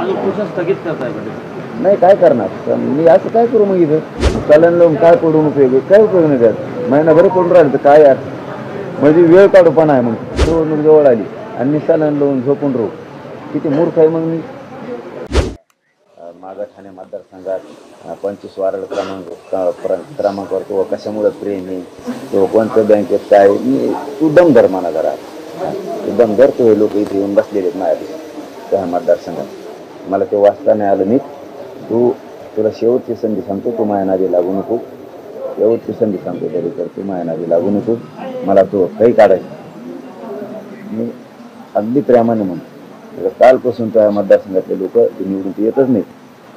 आज उपोषण स्थगित करताय पाटील. नाही काय करणार पण मी असं काय करू मग इथं चालन लावून काय पडून उपयोग आहे? काय उपयोग नाही त्यात महिनाभर पडून राहिलं तर काय यार म्हणजे वेळ काढू पण आहे मग निवडणूक जवळ आली आणि मी चालन लावून झोपून राहू किती मूर्ख आहे मग मी. माझा ठाणे मतदारसंघात 25 वार्ड क्रमांकावर किंवा कशामुळे प्रेम आहे किंवा कोणत्या बँकेत काय मी तू दम धर म्हणा जरा तू दम धर तो हे लोक इथे येऊन बसलेले आहेत माझ्या त्या मतदारसंघात मला ते वाचता नाही आलं नाही. तुला शेवटची संधी सांगतो तू माझ्या नादी लागू नको शेवटची संधी सांगतो तरी तर तू माझ्या नादी लागू नको मला तो काही काढायचं मी अगदी प्रेमाने म्हणतो. कालपासून त्या मतदारसंघातले लोक ते निवडून येतच नाही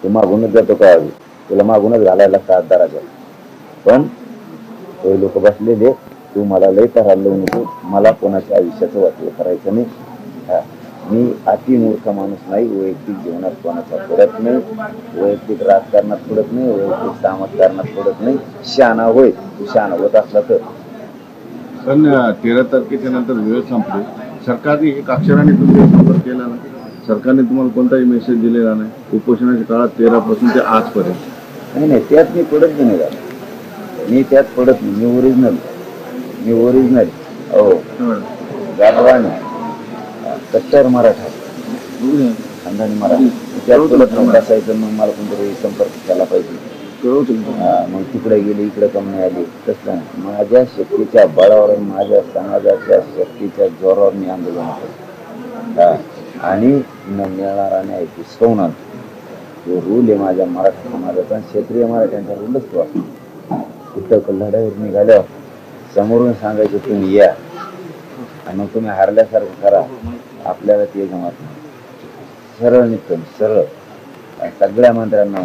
ते मागूनच जातो का हवी तुला मागूनच घालायला लागतं आधाराच्या पण ते लोक बसलेले तू मला लय तरार लावू नको मला कोणाच्या आयुष्याचं वाटलं करायचं नाही. मी अति मूर्ख माणूस नाही वैयक्तिक जीवनात कोणाचा पडत नाही वैयक्तिक राजकारणात पडत नाही वैयक्तिक समाजकारणात पडत नाही. शहाणा होय तू शहाणा होत असला तर पण 13 तारखेच्या नंतर वेळ संपली सरकारने एक अक्षराने तुमचा संपर्क केला ना सरकारने तुम्हाला कोणताही मेसेज दिलेला नाही उपोषणाच्या काळात 13 पासून ते आजपर्यंत नाही त्यात मी पडत नाही मी त्यात पडत नाही मी ओरिजिनल हो गाढवाने कट्टर मराठा खानदानी मराठा त्यात पडत नाही बसायचं मग मला कोणतरी संपर्क केला पाहिजे मग तिकडे गेले इकडे कमी नाही आली तसं माझ्या शक्तीच्या बळावर माझ्या समाजाच्या शक्तीच्या जोरावर मी आंदोलन करतो आणि न मिळणारा न्याय हिसकवणार तो रूल आहे माझ्या मराठा समाजाचा क्षेत्रीय मराठ्यांचा रूलच तो कुठं लढाईवर निघाल्यावर समोरून सांगायचं तुम्ही या आणि मग तुम्ही हारल्यासारखं करा आपल्याला ते जमत नाही. सरळ निघतो सरळ सगळ्या मंत्र्यांना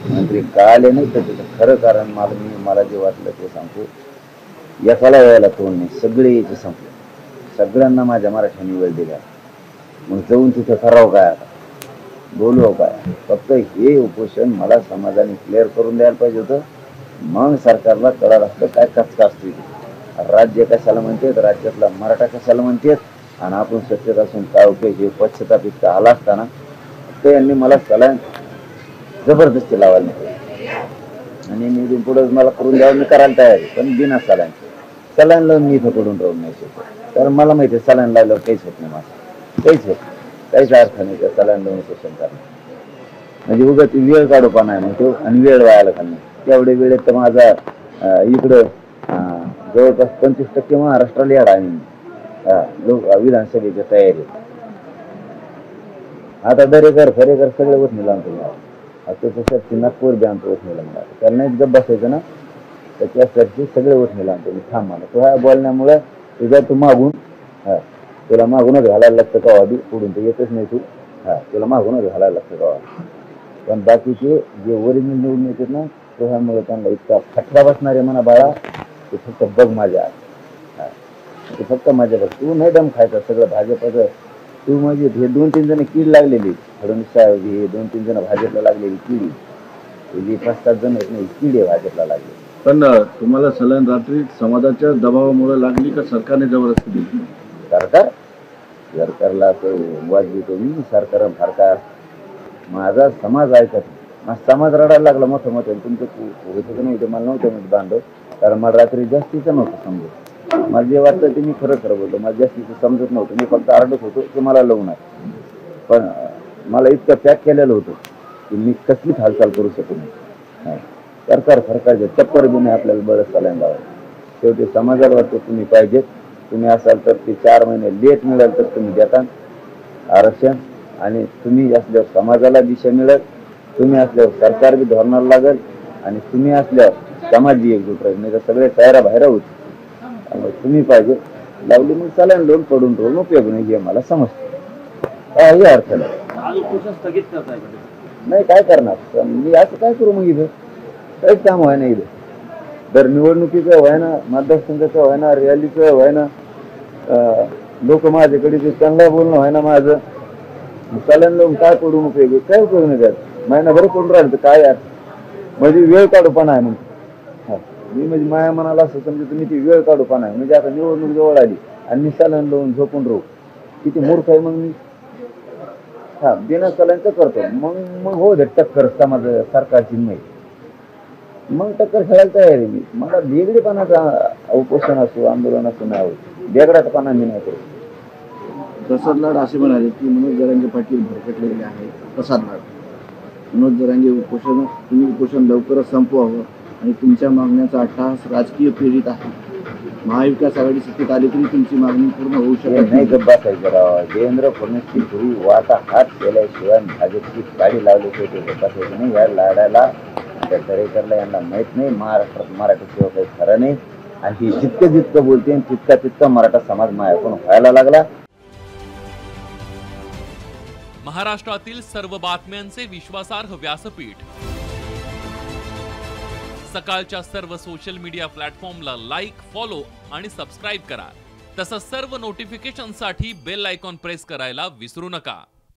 मंत्री कळाले नाही तर त्याचं खरं कारण मला जे वाटलं ते सांगतो एकाला वेळेला तोंड नाही सगळे याचे संपले सगळ्यांना माझ्या मराठ्यांनी वेळ दिला मग जाऊन तिथं करावं काय आता बोलू काय फक्त हे उपोषण मला समाजाने क्लिअर करून द्यायला पाहिजे होतं मग सरकारला कळालं असतं काय कचका असतो राज्य कशाला म्हणतात राज्यातला मराठा कशाला म्हणतात आणि आपण सत्तेत असून काय उपयोग हे पश्चाताप इतका आला असताना ते यांनी मला सलाईन जबरदस्ती लावायला नाही आणि मी पुढे मला करून द्यावं मी करायला तयार आहे पण बिना सलाईन लावून मी इथं पडून राहून नाही शकतो कारण मला माहिती आहे सलाईन लावल्यावर काहीच होत नाही माझं काहीच अर्थ नाही त्या सलाईन लावून शोषण करणं म्हणजे उगा ती वेळ काढूपणा आहे मग तो आणि वेळ व्हायला घालणे तेवढ्या वेळेत तर माझा इकडं जवळपास 25% महाराष्ट्राला येणार आहे लोक विधानसभेच्या तयारी आता दरेकर खरेकर सगळे वठणीला आणतो आता त्याच्यासाठी नागपूर बी आणतो वठणीला मला त्यांना एक गप बसायचं ना तर त्यासाठी सगळे वठणीला आणतो मी थांब मला तो ह्या बोलण्यामुळे तुझ्या तू मागून तुला मागूनच घालायला लागतं का आधी पुढून तर येतच नाही तू तुला मागूनच घालायला लागतं का पण बाकीचे जे ओरिजिनल निवडून येतात ना तो ह्यामुळे त्यांना इतका फटका बसणार आहे म्हणा बाळा ते फक्त बघ माझ्या ते फक्त माझ्या बघ तू नाही दम खायचा सगळं भाजपचं तू म्हणजे हे 2-3 जण कीड लागलेली फडणवीस साहेब हे 2-3 जण भाजपला लागलेली किडी जी 5-7 जण आहेत नाही किडी आहे भाजपला लागली. पण तुम्हाला सलाईन रात्री समाजाच्या दबावामुळे लागली का सरकारने जबरदस्ती दिली? सरकारला तो वाज देतो मी सरकार माझा समाज ऐकत माझा समाज रडायला लागला मोठं तुमचं होतं नाही ते मला नव्हतं मी बांधव कारण मला रात्री जास्तीचं नव्हतं समजत मला जे वाटतं ते मी खरं बोलतो मला जास्तीचं समजत नव्हतं मी फक्त आरडत होतो ते मला लावून आहे पण मला इतकं पॅक केलेलं होतं की मी कसलीच हालचाल करू शकू नाही. सरकारच्या चप्पर बी नाही आपल्याला बरंच सलाईन लावायचं शेवटी समाजाला वाटतं तुम्ही पाहिजेत तुम्ही असाल तर ते 4 महिने लेट मिळेल तर तुम्ही देता आरक्षण आणि तुम्ही असल्यावर समाजाला दिशा मिळेल तुम्ही असल्यावर सरकार बी धोरणाला लागेल आणि तुम्ही असल्यावर समाज बी एकजूट राहील नाही तर सगळे तयारा बाहेर होत त्यामुळे तुम्ही पाहिजे लावली मग सलाईन लावून पडून राहून उपयोग नाही हे मला समजतं काही अर्थ नाही. आज उपोषण स्थगित करताय नाही काय करणार मी असं काय करू मग इथं काहीच काम व्हाय ना इथं दर निवडणुकीचं व्हाय ना मतदारसंघाचं व्हाय ना रॅलीचं व्हाय ना लोक माझ्याकडे ते चांगलं बोलणं व्हाय ना माझं सलाईन लावून काय पडून उपयोग काय उपयोग नाही त्यात महिनाभर पडून राहिलं तर काय यार म्हणजे वेळ काढूपणा आहे मग मी म्हणजे माया मनाला असं समजा तुम्ही ती वेळ काढूपणा आहे म्हणजे आता निवडणूक जवळ आली आणि मी सलाईन लावून झोपून राहू किती मूर्ख आहे मग मी मराठा बिना कलांचं करतो, मग हो दे टक्कर समाज सरकारची नाही, मग टक्कर खेळायला तयार आहे मी. मला वेगळेपणाचा उपोषण असो आंदोलन असो नाही आवडत, वेगळापणा मी नाही करू. प्रसाद लाड असे म्हणाले की मनोज जरांगे पाटील भरकटलेले आहेत. प्रसाद लाड, मनोज जरांगे तुम्ही उपोषण लवकरच संपवावं आणि तुमच्या मागण्याचा अट्टहास राजकीय प्रेरित आहे. महाविकास आघाडी सत्तेत आली तरी तुमची मागणी पूर्ण होऊ शकत नाही. गप्प बसायचं राव. देवेंद्र फडणवीसची पूर्वी वाटा हात केल्याशिवाय भाजपची गाडी लावल्याशिवाय ते गप्प बसायचं नाही. या लाडाला त्या दरेकरला यांना माहित नाही महाराष्ट्रात मराठीशिवाय काही खरं नाही, आणि ती जितकं बोलते तितका मराठा समाज मायाकडून व्हायला लागला. महाराष्ट्रातील सर्व बातम्यांचे विश्वासार्ह व्यासपीठ, सकाळच्या सर्व सोशल मीडिया प्लॅटफॉर्मला लाईक, फॉलो आणि सबस्क्राईब करा. तसंच सर्व नोटिफिकेशनसाठी बेल आयकॉन प्रेस करायला विसरू नका.